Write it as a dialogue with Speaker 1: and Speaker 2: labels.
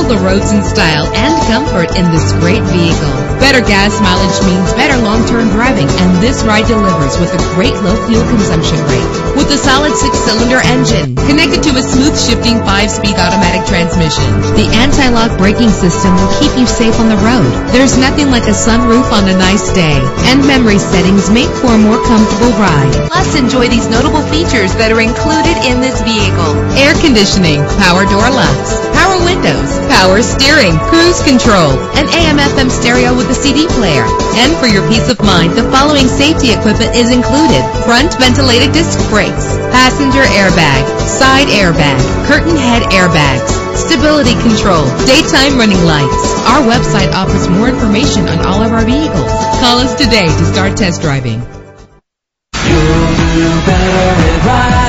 Speaker 1: Travel the roads in style and comfort in this great vehicle. Better gas mileage means better long-term driving, and this ride delivers with a great low fuel consumption rate. With a solid 6-cylinder engine connected to a smooth shifting 5-speed automatic transmission, the anti-lock braking system will keep you safe on the road. There's nothing like a sunroof on a nice day, and memory settings make for a more comfortable ride. Plus, enjoy these notable features that are included in this vehicle: air conditioning, power door locks, power windows, power steering, cruise control, an AM/FM stereo with a CD player. And for your peace of mind, the following safety equipment is included: front ventilated disc brakes, passenger airbag, side airbag, curtain head airbags, stability control, daytime running lights. Our website offers more information on all of our vehicles. Call us today to start test driving.
Speaker 2: You'll do better at